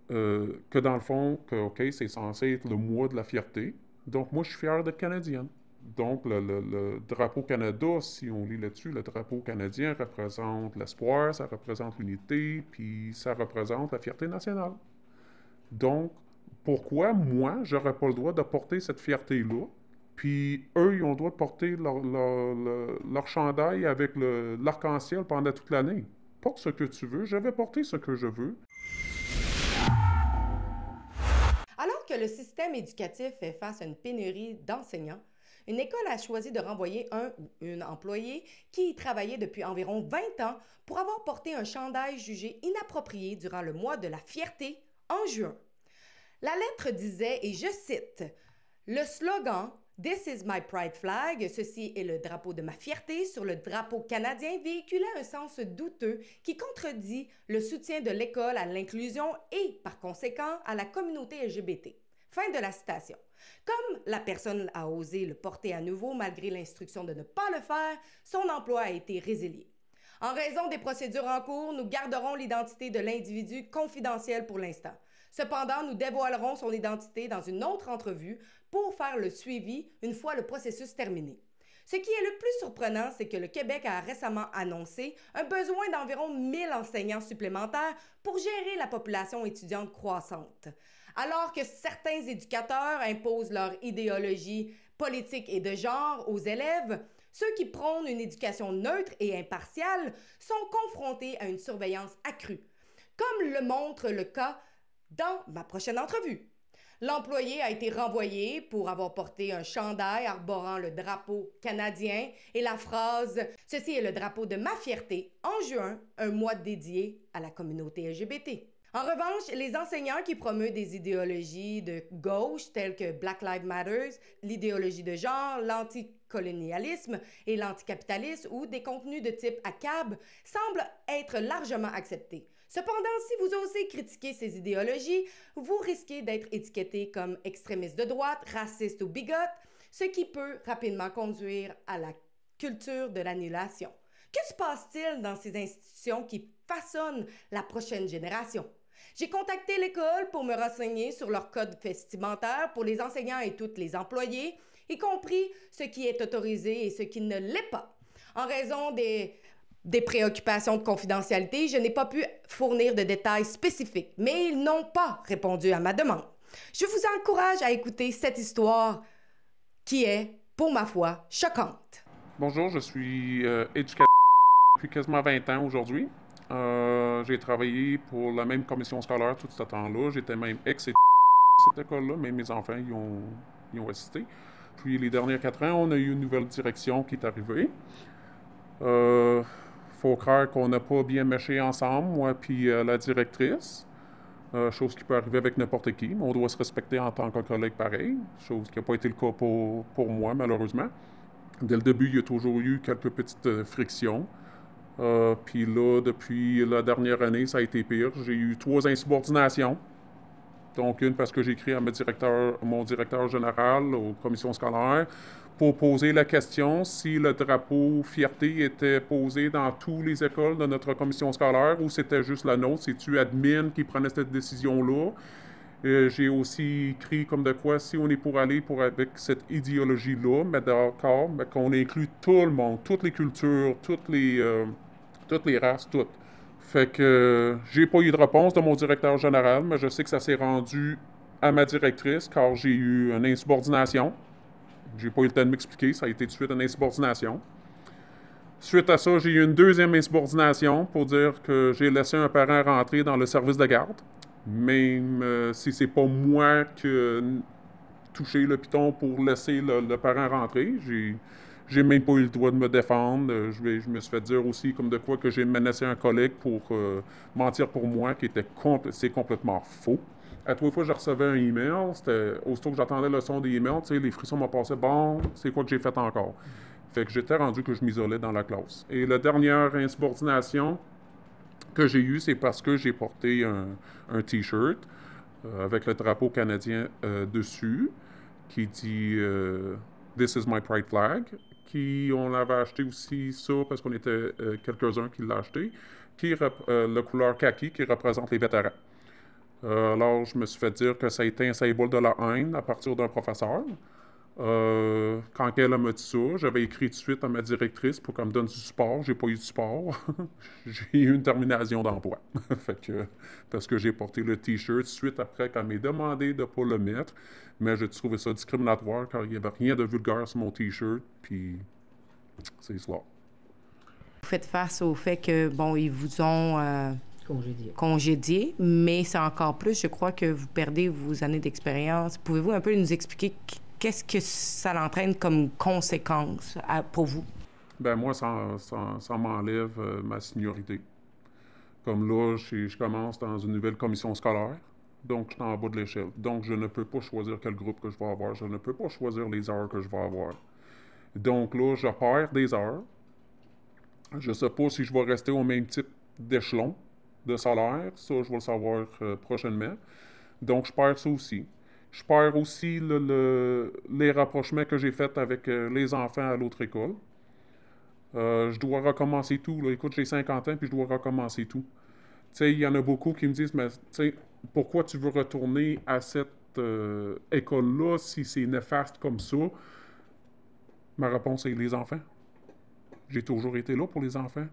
que dans le fond, que, OK, c'est censé être le mois de la fierté. Donc, moi, je suis fier d'être canadienne. Donc, le drapeau Canada, si on lit là-dessus, le drapeau canadien représente l'espoir, ça représente l'unité, puis ça représente la fierté nationale. Donc, pourquoi moi, j'aurais pas le droit de porter cette fierté-là, puis eux, ils ont le droit de porter leur chandail avec l'arc-en-ciel pendant toute l'année? Porte ce que tu veux, je vais porter ce que je veux. Alors que le système éducatif fait face à une pénurie d'enseignants, une école a choisi de renvoyer un ou une employée qui y travaillait depuis environ 20 ans pour avoir porté un chandail jugé inapproprié durant le mois de la fierté en juin. La lettre disait, et je cite, le slogan This is my pride flag, ceci est le drapeau de ma fierté, sur le drapeau canadien véhiculait un sens douteux qui contredit le soutien de l'école à l'inclusion et, par conséquent, à la communauté LGBT. Fin de la citation. Comme la personne a osé le porter à nouveau malgré l'instruction de ne pas le faire, son emploi a été résilié. En raison des procédures en cours, nous garderons l'identité de l'individu confidentielle pour l'instant. Cependant, nous dévoilerons son identité dans une autre entrevue pour faire le suivi une fois le processus terminé. Ce qui est le plus surprenant, c'est que le Québec a récemment annoncé un besoin d'environ 1000 enseignants supplémentaires pour gérer la population étudiante croissante. Alors que certains éducateurs imposent leur idéologie politique et de genre aux élèves, ceux qui prônent une éducation neutre et impartiale sont confrontés à une surveillance accrue, comme le montre le cas dans ma prochaine entrevue. L'employé a été renvoyé pour avoir porté un chandail arborant le drapeau canadien et la phrase « Ceci est le drapeau de ma fierté » en juin, un mois dédié à la communauté LGBT. En revanche, les enseignants qui promeuvent des idéologies de gauche telles que Black Lives Matter, l'idéologie de genre, l'anticolonialisme et l'anticapitalisme ou des contenus de type ACAB semblent être largement acceptés. Cependant, si vous osez critiquer ces idéologies, vous risquez d'être étiqueté comme extrémiste de droite, raciste ou bigote, ce qui peut rapidement conduire à la culture de l'annulation. Que se passe-t-il dans ces institutions qui façonnent la prochaine génération? J'ai contacté l'école pour me renseigner sur leur code vestimentaire pour les enseignants et tous les employés, y compris ce qui est autorisé et ce qui ne l'est pas. En raison des préoccupations de confidentialité, je n'ai pas pu fournir de détails spécifiques, mais ils n'ont pas répondu à ma demande. Je vous encourage à écouter cette histoire qui est, pour ma foi, choquante. Bonjour, je suis éducateur depuis quasiment 20 ans aujourd'hui. J'ai travaillé pour la même commission scolaire tout ce temps-là. J'étais même cette école-là, mais mes enfants y ont assisté. Puis les derniers 4 ans, on a eu une nouvelle direction qui est arrivée. Faut croire qu'on n'a pas bien méché ensemble, moi puis la directrice. Chose qui peut arriver avec n'importe qui. On doit se respecter en tant que collègue pareil. Chose qui n'a pas été le cas pour moi, malheureusement. Dès le début, il y a toujours eu quelques petites frictions. Puis là, depuis la dernière année, ça a été pire. J'ai eu 3 insubordinations. Donc, une parce que j'ai écrit à mon directeur général aux commissions scolaires pour poser la question si le drapeau fierté était posé dans toutes les écoles de notre commission scolaire ou c'était juste la nôtre. C'est-tu admin qui prenait cette décision-là? J'ai aussi écrit comme de quoi, si on est pour aller avec cette idéologie-là, mais d'accord, mais qu'on inclut tout le monde, toutes les cultures, toutes les races, toutes. Fait que j'ai pas eu de réponse de mon directeur général, mais je sais que ça s'est rendu à ma directrice car j'ai eu une insubordination. J'ai pas eu le temps de m'expliquer, ça a été tout de suite une insubordination. Suite à ça, j'ai eu une deuxième insubordination pour dire que j'ai laissé un parent rentrer dans le service de garde. Même si c'est pas moi qui ai touché le piton pour laisser le parent rentrer, j'ai même pas eu le droit de me défendre. Je me suis fait dire aussi comme de quoi que j'ai menacé un collègue pour mentir pour moi, qui était c'est complètement faux. À 3 fois, je recevais un email. Aussitôt que j'entendais le son des emails, les frissons m'ont passé. Bon, c'est quoi que j'ai fait encore? Fait que j'étais rendu que je m'isolais dans la classe. Et la dernière insubordination que j'ai eue, c'est parce que j'ai porté un T-shirt avec le drapeau canadien dessus, qui dit This is my pride flag. On avait acheté aussi ça parce qu'on était quelques-uns qui l'ont acheté, qui est la couleur kaki qui représente les vétérans. Alors, je me suis fait dire que ça a été un symbole de la haine à partir d'un professeur. Quand elle m'a dit ça, j'avais écrit tout de suite à ma directrice pour qu'elle me donne du support. J'ai pas eu de support. J'ai eu une termination d'emploi. Fait que, parce que j'ai porté le T-shirt tout de suite après qu'elle m'ait demandé de ne pas le mettre. Mais j'ai trouvé ça discriminatoire car il n'y avait rien de vulgaire sur mon T-shirt. Puis, c'est cela. Vous faites face au fait que, bon, ils vous ont congédié, mais c'est encore plus, je crois que vous perdez vos années d'expérience. Pouvez-vous un peu nous expliquer qu'est-ce que ça entraîne comme conséquence pour vous? Ben moi, ça m'enlève ma seniorité. Comme là, je commence dans une nouvelle commission scolaire, donc je suis en bas de l'échelle. Donc, je ne peux pas choisir quel groupe que je vais avoir. Je ne peux pas choisir les heures que je vais avoir. Donc là, je perds des heures. Je ne sais pas si je vais rester au même type d'échelon de salaire. Ça, je vais le savoir prochainement. Donc, je perds ça aussi. Je perds aussi les rapprochements que j'ai faits avec les enfants à l'autre école. Je dois recommencer tout. Là. Écoute, j'ai 50 ans, puis je dois recommencer tout. Tu sais, il y en a beaucoup qui me disent, mais tu sais, pourquoi tu veux retourner à cette école-là si c'est néfaste comme ça? Ma réponse est les enfants. J'ai toujours été là pour les enfants.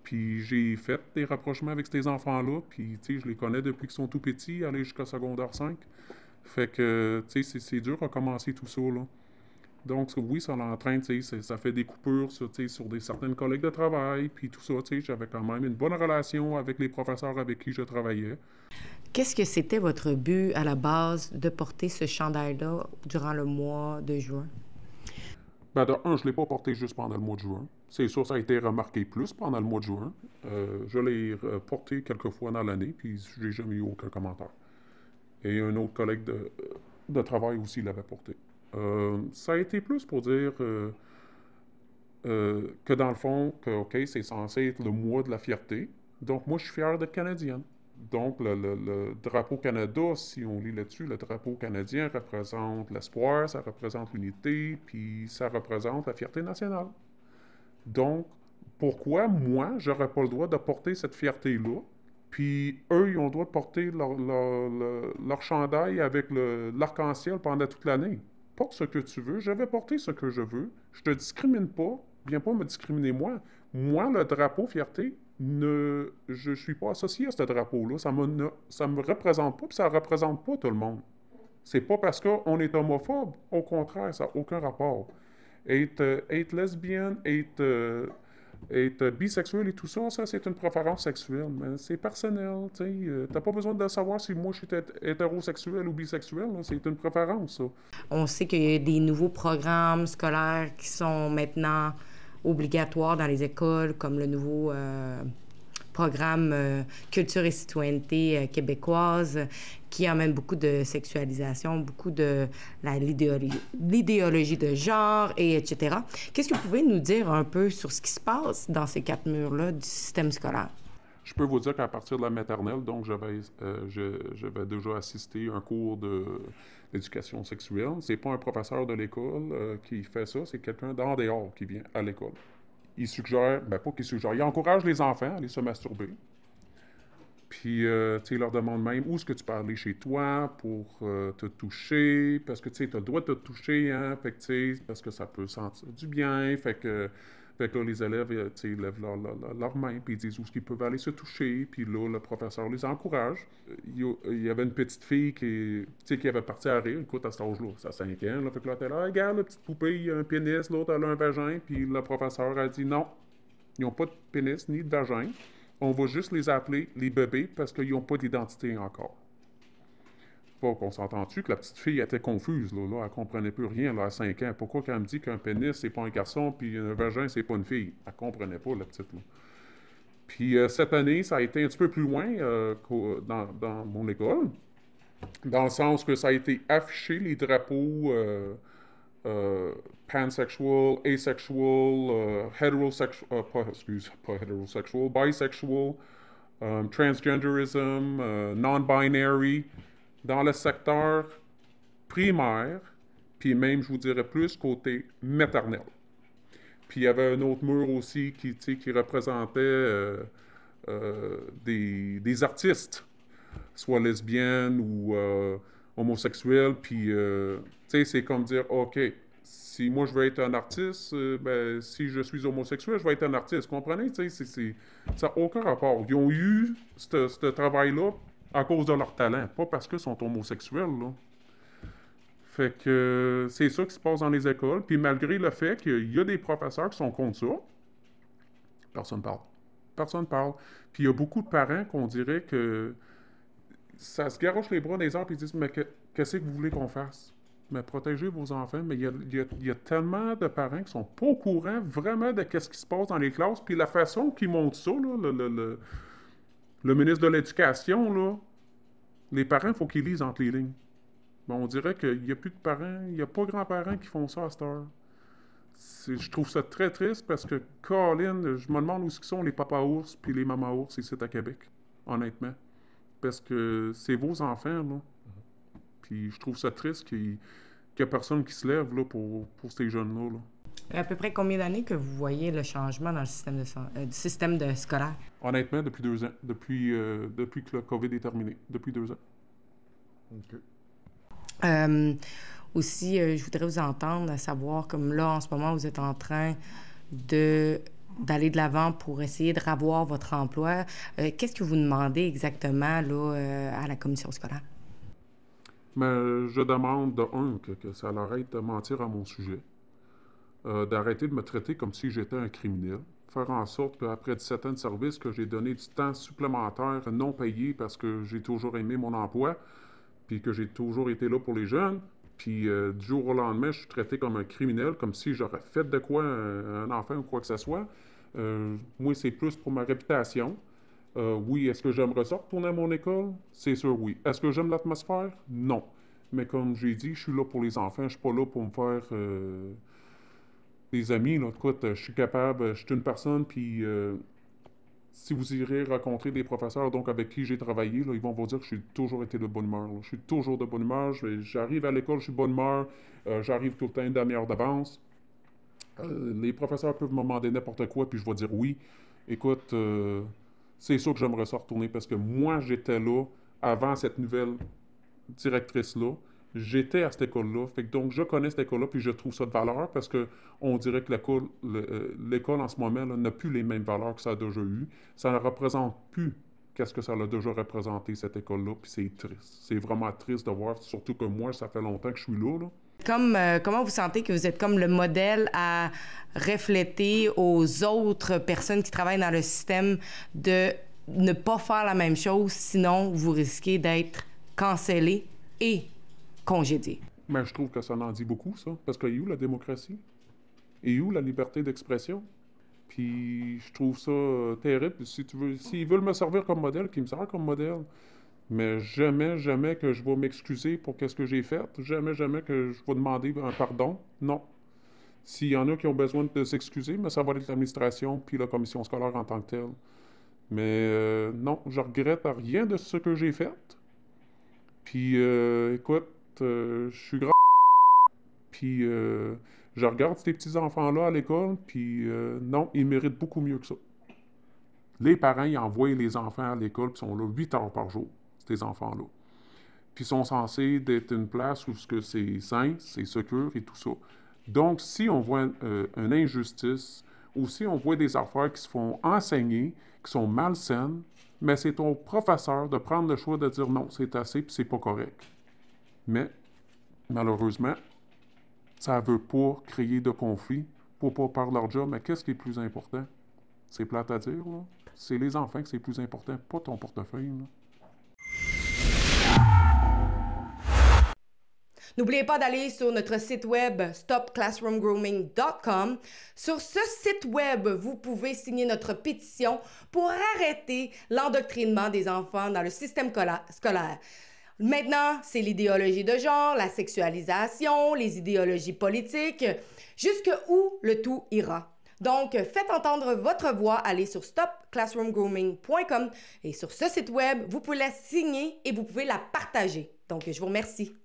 Puis j'ai fait des rapprochements avec ces enfants-là, puis tu sais, je les connais depuis qu'ils sont tout petits, aller jusqu'à secondaire 5. Fait que, tu sais, c'est dur à commencer tout ça, là. Donc, oui, ça l'entraîne, tu sais, ça fait des coupures sur certaines collègues de travail, puis tout ça, tu sais, j'avais quand même une bonne relation avec les professeurs avec qui je travaillais. Qu'est-ce que c'était votre but à la base de porter ce chandail-là durant le mois de juin? Ben, de un, je ne l'ai pas porté juste pendant le mois de juin. C'est sûr, ça a été remarqué plus pendant le mois de juin. Je l'ai porté quelques fois dans l'année, puis je n'ai jamais eu aucun commentaire. Et un autre collègue de travail aussi l'avait porté. Ça a été plus pour dire que dans le fond, que, OK, c'est censé être le mois de la fierté. Donc, moi, je suis fier d'être canadienne. Donc, le drapeau Canada, si on lit là-dessus, le drapeau canadien représente l'espoir, ça représente l'unité, puis ça représente la fierté nationale. Donc, pourquoi moi, j'aurais pas le droit de porter cette fierté-là? Puis eux, ils ont le droit de porter leur chandail avec l'arc-en-ciel pendant toute l'année. Porte ce que tu veux, je vais porter ce que je veux. Je te discrimine pas, viens pas me discriminer moi. Moi, le drapeau fierté, je suis pas associé à ce drapeau-là. Ça me représente pas, puis ça représente pas tout le monde. C'est pas parce qu'on est homophobe, au contraire, ça n'a aucun rapport. Être lesbienne, être bisexuel et tout ça, ça c'est une préférence sexuelle, mais c'est personnel, tu sais. T'as pas besoin de savoir si moi je suis hétérosexuel ou bisexuel, là, c'est une préférence, ça. On sait qu'il y a des nouveaux programmes scolaires qui sont maintenant obligatoires dans les écoles, comme le nouveau programme Culture et citoyenneté québécoise, qui amène beaucoup de sexualisation, beaucoup de l'idéologie de genre, et etc. Qu'est-ce que vous pouvez nous dire un peu sur ce qui se passe dans ces quatre murs-là du système scolaire? Je peux vous dire qu'à partir de la maternelle, donc j'avais déjà assisté à un cours d'éducation sexuelle. C'est pas un professeur de l'école qui fait ça, c'est quelqu'un d'en dehors qui vient à l'école. Il suggère, ben pas qu'il suggère, il encourage les enfants à aller se masturber. Puis, tu sais, il leur demande même où est-ce que tu peux aller chez toi pour te toucher, parce que, tu sais, tu as le droit de te toucher, hein, fait que, tu sais, parce que ça peut sentir du bien, fait que là, les élèves, tu sais, lèvent leurs mains, puis ils disent où est-ce qu'ils peuvent aller se toucher, puis là, le professeur les encourage. Il y avait une petite fille tu sais, qui avait parti à rire, écoute, à cet âge-là, ça a 5 ans, là, fait que là, t'es là, regarde, la petite poupée, il y a un pénis, l'autre, elle a un vagin, puis le professeur a dit non, ils n'ont pas de pénis ni de vagin. On va juste les appeler les bébés parce qu'ils n'ont pas d'identité encore. Faut qu'on s'entend-tu que la petite fille était confuse, là, elle comprenait plus rien, là, à 5 ans. Pourquoi quand elle me dit qu'un pénis, c'est pas un garçon, puis un vagin, c'est pas une fille? Elle comprenait pas, la petite, là. Puis cette année, ça a été un petit peu plus loin dans mon école, dans le sens que ça a été affiché, les drapeaux pansexual, asexual, heterosexual, pas heterosexual, bisexual, transgenderism, non-binary, dans le secteur primaire, puis même, je vous dirais plus, côté maternel. Puis il y avait un autre mur aussi qui représentait des artistes. soit lesbienne ou homosexuelle. Puis, tu sais, c'est comme dire, OK, si moi je veux être un artiste, ben, si je suis homosexuel, je vais être un artiste. Comprenez? Tu sais, ça n'a aucun rapport. Ils ont eu ce travail-là à cause de leur talent, pas parce qu'ils sont homosexuels, là. Fait que c'est ça qui se passe dans les écoles. Puis malgré le fait qu'il y a des professeurs qui sont contre ça, personne ne parle. Personne ne parle. Puis il y a beaucoup de parents qu'on dirait que ça se garoche les bras des arbres et ils disent, mais qu'est-ce que vous voulez qu'on fasse? Mais protégez vos enfants. Mais il y a tellement de parents qui sont pas au courant vraiment de ce qui se passe dans les classes. Puis la façon qu'ils montrent ça, là, le ministre de l'Éducation, là, les parents, il faut qu'ils lisent entre les lignes. Bon, on dirait qu'il n'y a plus de parents, il n'y a pas grands-parents qui font ça à cette heure. Je trouve ça très triste parce que, Colin, je me demande où sont les papas ours puis les mamas ours ici à Québec, honnêtement. Parce que c'est vos enfants, là. Puis je trouve ça triste qu'il n'y a personne qui se lève là, pour ces jeunes-là. Là. À peu près combien d'années que vous voyez le changement dans le système de scolaire? Honnêtement, depuis 2 ans. Depuis que le COVID est terminé. Depuis 2 ans. OK. Aussi, je voudrais vous entendre, à savoir, comme là, en ce moment, vous êtes en train d'aller de l'avant pour essayer de revoir votre emploi. Qu'est-ce que vous demandez exactement là, à la commission scolaire? Mais je demande, de un, que ça arrête de mentir à mon sujet, d'arrêter de me traiter comme si j'étais un criminel, faire en sorte qu'après 17 ans de service, que j'ai donné du temps supplémentaire non payé parce que j'ai toujours aimé mon emploi, puis que j'ai toujours été là pour les jeunes, puis du jour au lendemain, je suis traité comme un criminel, comme si j'aurais fait de quoi un enfant ou quoi que ce soit. Moi, c'est plus pour ma réputation. Oui, est-ce que j'aimerais ça retourner à mon école? C'est sûr, oui. Est-ce que j'aime l'atmosphère? Non. Mais comme j'ai dit, je suis là pour les enfants, je suis pas là pour me faire des amis. Là. Écoute, je suis capable, je suis une personne, puis si vous irez rencontrer des professeurs donc avec qui j'ai travaillé, là, ils vont vous dire que j'ai toujours été de bonne humeur. Là. Je suis toujours de bonne humeur. J'arrive à l'école, je suis de bonne humeur. J'arrive tout le temps une demi-heure d'avance. Les professeurs peuvent me demander n'importe quoi, puis je vais dire oui. Écoute, c'est sûr que j'aimerais ça retourner parce que moi, j'étais là avant cette nouvelle directrice-là. J'étais à cette école-là. Fait que donc, je connais cette école-là, puis je trouve ça de valeur parce que on dirait que l'école en ce moment là, n'a plus les mêmes valeurs que ça a déjà eu. Ça ne représente plus qu'est-ce que ça a déjà représenté, cette école-là, puis c'est triste. C'est vraiment triste de voir, surtout que moi, ça fait longtemps que je suis là. Comment vous sentez que vous êtes comme le modèle à refléter aux autres personnes qui travaillent dans le système de ne pas faire la même chose, sinon vous risquez d'être cancellé et congédié? Mais je trouve que ça en dit beaucoup, ça. Parce qu'il y a où la démocratie? Et où la liberté d'expression? Puis je trouve ça terrible. S'ils veulent me servir comme modèle, qu'ils me servent comme modèle. Mais jamais, jamais que je vais m'excuser pour qu'est-ce que j'ai fait. Jamais, jamais que je vais demander un pardon. Non. S'il y en a qui ont besoin de s'excuser, mais ça va être l'administration puis la commission scolaire en tant que telle. Mais non, je regrette rien de ce que j'ai fait. Puis écoute, je suis grand. Puis je regarde ces petits-enfants-là à l'école, puis non, ils méritent beaucoup mieux que ça. Les parents, ils envoient les enfants à l'école, puis sont là 8 heures par jour, ces enfants-là. Puis ils sont censés être une place où c'est sain, c'est sécure et tout ça. Donc, si on voit une injustice, ou si on voit des affaires qui se font enseigner, qui sont malsaines, mais c'est au professeur de prendre le choix de dire non, c'est assez, puis c'est pas correct. Mais, malheureusement, ça ne veut pas créer de conflit pour pas faire leur job. Mais qu'est-ce qui est plus important? C'est plate à dire, là. C'est les enfants que c'est plus important, pas ton portefeuille, là. N'oubliez pas d'aller sur notre site web stopclassroomgrooming.com. Sur ce site web, vous pouvez signer notre pétition pour arrêter l'endoctrinement des enfants dans le système scolaire. Maintenant, c'est l'idéologie de genre, la sexualisation, les idéologies politiques, jusqu'où le tout ira. Donc, faites entendre votre voix, allez sur stopclassroomgrooming.com et sur ce site web, vous pouvez la signer et vous pouvez la partager. Donc, je vous remercie.